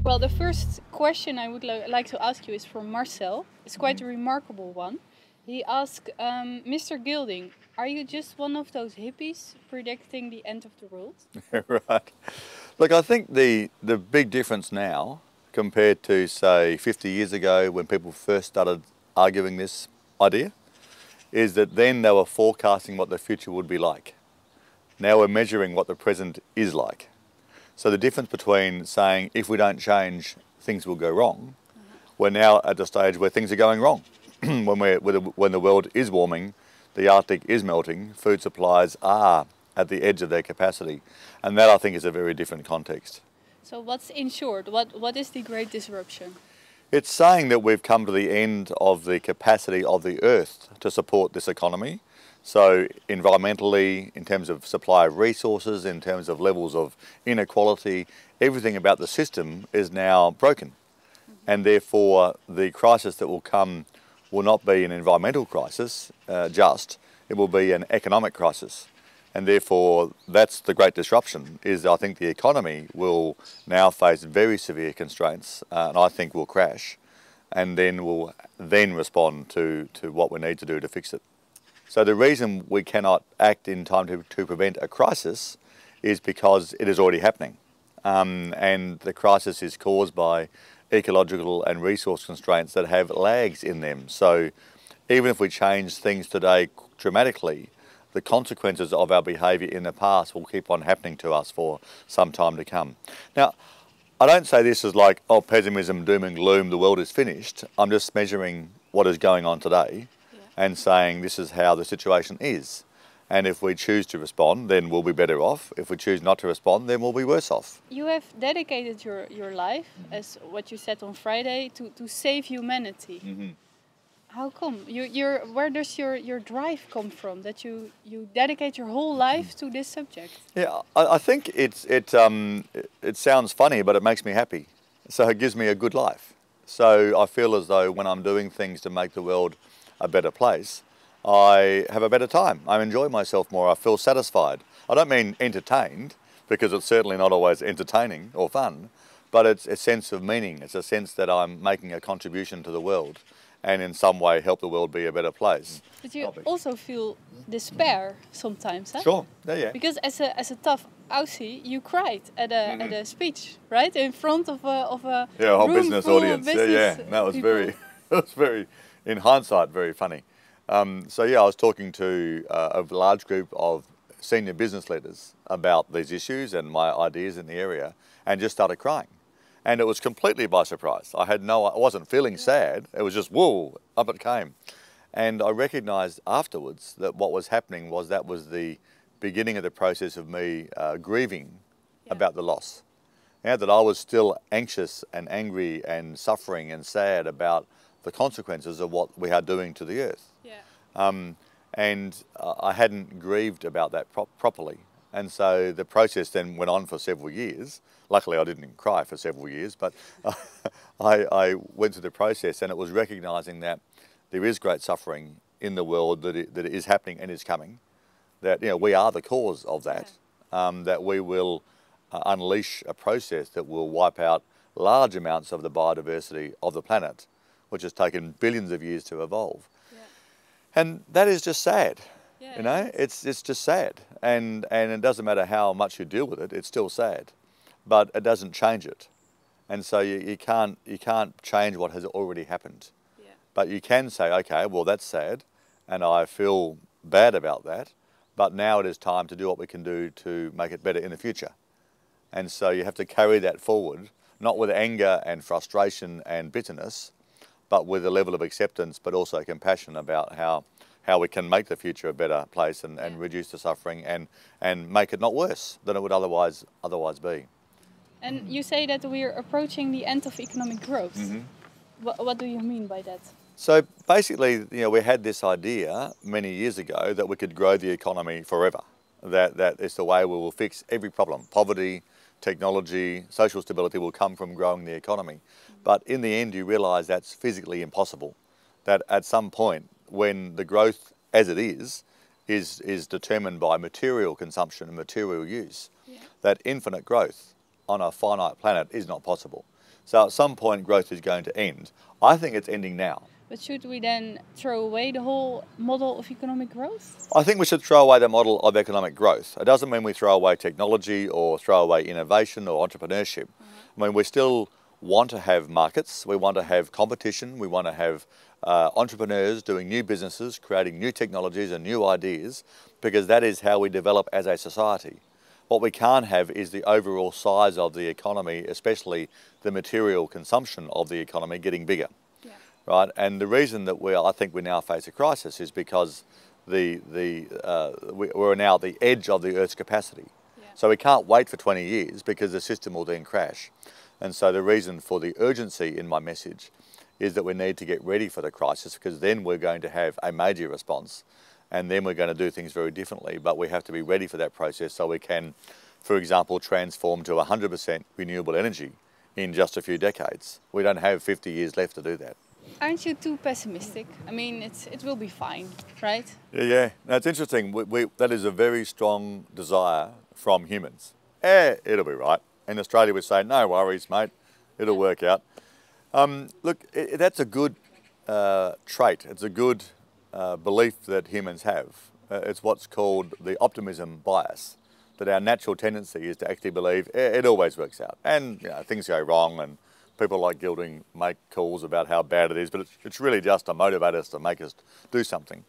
Well, the first question I would like to ask you is from Marcel. It's quite a remarkable one. He asked, Mr. Gilding, are you just one of those hippies predicting the end of the world? Right. Look, I think the big difference now compared to, say, 50 years ago when people first started arguing this idea is that then they were forecasting what the future would be like. Now we're measuring what the present is like. So the difference between saying if we don't change, things will go wrong, we're now at the stage where things are going wrong. when the world is warming, the Arctic is melting, food supplies are at the edge of their capacity. And that, I think, is a very different context. So what's, in short, what is the great disruption? It's saying that we've come to the end of the capacity of the Earth to support this economy. So environmentally, in terms of supply of resources, in terms of levels of inequality, everything about the system is now broken. And therefore, the crisis that will come will not be an environmental crisis, it will be an economic crisis. And therefore, that's the great disruption, is I think the economy will now face very severe constraints, and I think will crash, and then will respond to what we need to do to fix it. So the reason we cannot act in time to prevent a crisis is because it is already happening. And the crisis is caused by ecological and resource constraints that have lags in them. So even if we change things today dramatically, the consequences of our behaviour in the past will keep on happening to us for some time to come. Now, I don't say this as like, oh, pessimism, doom and gloom, the world is finished. I'm just measuring what is going on today and saying this is how the situation is. And if we choose to respond, then we'll be better off. If we choose not to respond, then we'll be worse off. You have dedicated your life, as what you said on Friday, to save humanity. Mm-hmm. How come? Where does your drive come from, that you dedicate your whole life to this subject? Yeah, I think it sounds funny, but it makes me happy. So it gives me a good life. So I feel as though when I'm doing things to make the world a better place, I have a better time. I enjoy myself more. I feel satisfied. I don't mean entertained, because it's certainly not always entertaining or fun, but it's a sense of meaning. It's a sense that I'm making a contribution to the world and in some way help the world be a better place. But you also feel despair sometimes, huh? Sure, yeah. Because as a tough Aussie, you cried at a speech, right, in front of a whole room business full audience. Of business That was people. it was very, in hindsight, very funny. So I was talking to a large group of senior business leaders about these issues and my ideas in the area, and just started crying. And it was completely by surprise. I wasn't feeling sad. It was just, whoa, up it came. And I recognised afterwards that what was happening was that was the beginning of the process of me grieving about the loss. That I was still anxious and angry and suffering and sad about the consequences of what we are doing to the earth. And I hadn't grieved about that properly. And so the process then went on for several years. Luckily, I didn't cry for several years, but I went through the process, and it was recognising that there is great suffering in the world, that it is happening and is coming, that we are the cause of that, that we will unleash a process that will wipe out large amounts of the biodiversity of the planet, which has taken billions of years to evolve. And that is just sad. It's just sad, and it doesn't matter how much you deal with it, it's still sad, but it doesn't change it, and so you can't change what has already happened. But you can say, okay, well, that's sad, and I feel bad about that, but now it is time to do what we can do to make it better in the future. And so you have to carry that forward, not with anger and frustration and bitterness, but with a level of acceptance, but also compassion about how we can make the future a better place and reduce the suffering and make it not worse than it would otherwise be. And you say that we are approaching the end of economic growth. Mm-hmm. What do you mean by that? So basically, we had this idea many years ago that we could grow the economy forever. That is the way we will fix every problem. Poverty, technology, social stability will come from growing the economy. But in the end, you realise that's physically impossible. That at some point, when the growth as it is determined by material consumption and material use, that infinite growth on a finite planet is not possible. So at some point growth is going to end. I think it's ending now. But should we then throw away the whole model of economic growth? I think we should throw away the model of economic growth. It doesn't mean we throw away technology or throw away innovation or entrepreneurship. I mean, we still want to have markets, we want to have competition, we want to have entrepreneurs doing new businesses, creating new technologies and new ideas, because that is how we develop as a society. What we can't have is the overall size of the economy, especially the material consumption of the economy, getting bigger. Right, and the reason that I think we now face a crisis is because we're now at the edge of the Earth's capacity. So we can't wait for 20 years because the system will then crash. And so the reason for the urgency in my message is that we need to get ready for the crisis, because then we're going to have a major response, and then we're going to do things very differently. But we have to be ready for that process so we can, for example, transform to 100% renewable energy in just a few decades. We don't have 50 years left to do that. Aren't you too pessimistic? I mean, it will be fine, right? Yeah. No, it's interesting. That is a very strong desire from humans. It'll be right. In Australia, we say, no worries, mate. It'll work out. Look, that's a good trait. It's a good belief that humans have. It's what's called the optimism bias, that our natural tendency is to actually believe it always works out. And things go wrong, and people like Gilding make calls about how bad it is, but it's really just to motivate us, to make us do something.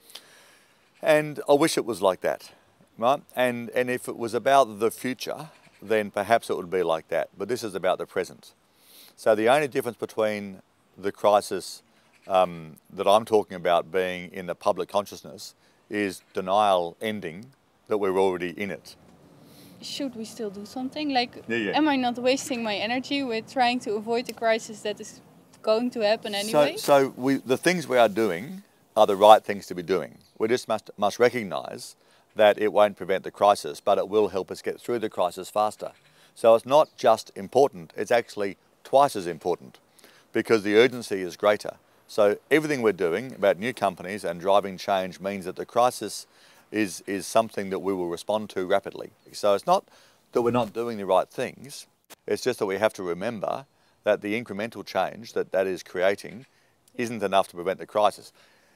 And I wish it was like that, right? And if it was about the future, then perhaps it would be like that. But this is about the present. So the only difference between the crisis that I'm talking about being in the public consciousness is denial ending, that we're already in it. Should we still do something? Like, Yeah. am I not wasting my energy with trying to avoid the crisis that is going to happen anyway? So the things we are doing are the right things to be doing. We just must recognise that it won't prevent the crisis, but it will help us get through the crisis faster. So it's not just important, it's actually twice as important, because the urgency is greater. So everything we're doing about new companies and driving change means that the crisis is something that we will respond to rapidly. So it's not that we're not doing the right things, it's just that we have to remember that the incremental change that is creating isn't enough to prevent the crisis.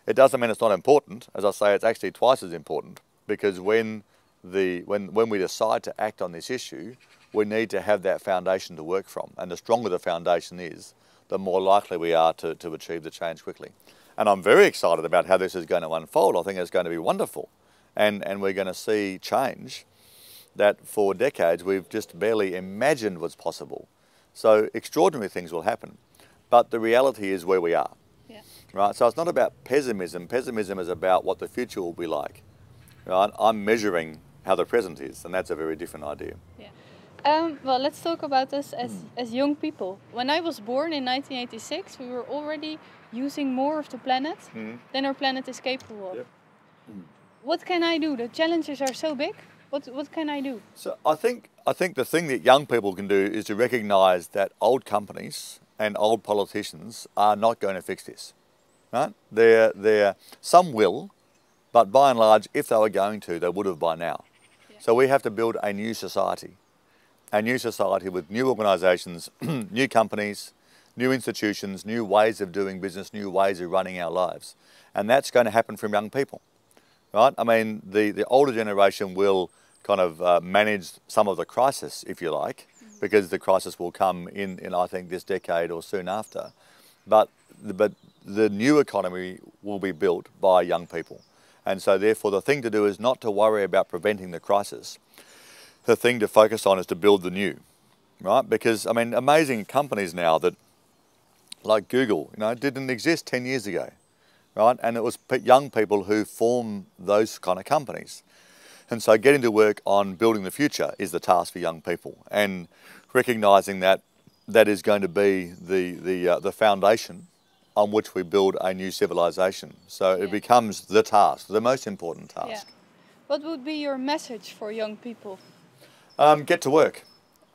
It doesn't mean it's not important. As I say, it's actually twice as important, because when we decide to act on this issue, we need to have that foundation to work from. And the stronger the foundation is, the more likely we are to achieve the change quickly. And I'm very excited about how this is going to unfold. I think it's going to be wonderful. And we're going to see change that for decades we've just barely imagined was possible. So extraordinary things will happen. But the reality is where we are. Yeah. Right? So it's not about pessimism. Pessimism is about what the future will be like. Right? I'm measuring how the present is, and that's a very different idea. Yeah. Well, let's talk about us as young people. When I was born in 1986, we were already using more of the planet than our planet is capable of. Yep. What can I do? The challenges are so big. What can I do? So I think the thing that young people can do is to recognise that old companies and old politicians are not going to fix this. Right? Some will, but by and large, if they were going to, they would have by now. Yeah. So we have to build a new society with new organisations, new companies, new institutions, new ways of doing business, new ways of running our lives. And that's going to happen from young people. Right? I mean, the older generation will kind of manage some of the crisis, if you like, because the crisis will come in I think, this decade or soon after. But the new economy will be built by young people. And so therefore the thing to do is not to worry about preventing the crisis. The thing to focus on is to build the new, right? Because, I mean, amazing companies now that, like Google, didn't exist 10 years ago. Right? And it was young people who form those kind of companies. And so getting to work on building the future is the task for young people, and recognising that is going to be the foundation on which we build a new civilization. So it becomes the task, the most important task. Yeah. What would be your message for young people? Get to work,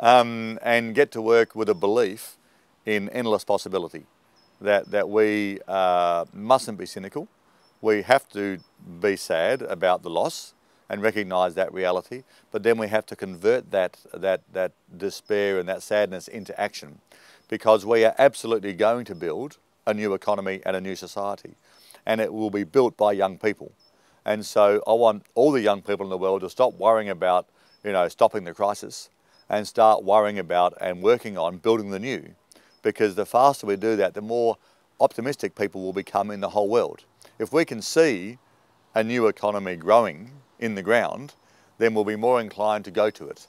and get to work with a belief in endless possibility. That we mustn't be cynical. We have to be sad about the loss and recognise that reality, but then we have to convert that despair and that sadness into action, because we are absolutely going to build a new economy and a new society, and it will be built by young people. And so I want all the young people in the world to stop worrying about, stopping the crisis and start worrying about and working on building the new, because the faster we do that, the more optimistic people will become in the whole world. If we can see a new economy growing in the ground, then we'll be more inclined to go to it.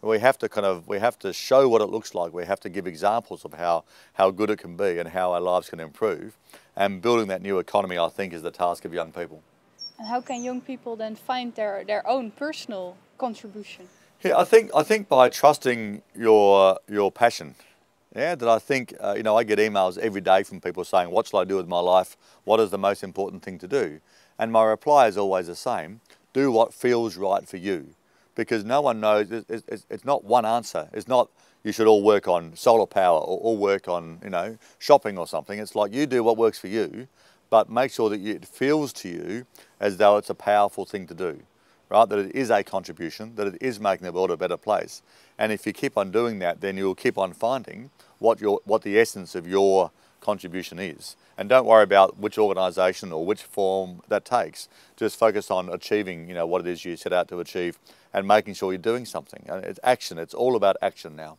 We have to show what it looks like. We have to give examples of how good it can be and how our lives can improve. And building that new economy, I think, is the task of young people. And how can young people then find their own personal contribution? Yeah, I think by trusting your passion. Yeah, that I think, I get emails every day from people saying, what shall I do with my life? What is the most important thing to do? And my reply is always the same: do what feels right for you. Because no one knows, it's not one answer. It's not you should all work on solar power or all work on, shopping or something. It's like you do what works for you, but make sure that it feels to you as though it's a powerful thing to do, right? That it is a contribution, that it is making the world a better place. And if you keep on doing that, then you'll keep on finding what the essence of your contribution is. And don't worry about which organisation or which form that takes. Just focus on achieving, what it is you set out to achieve and making sure you're doing something. And it's action. It's all about action now.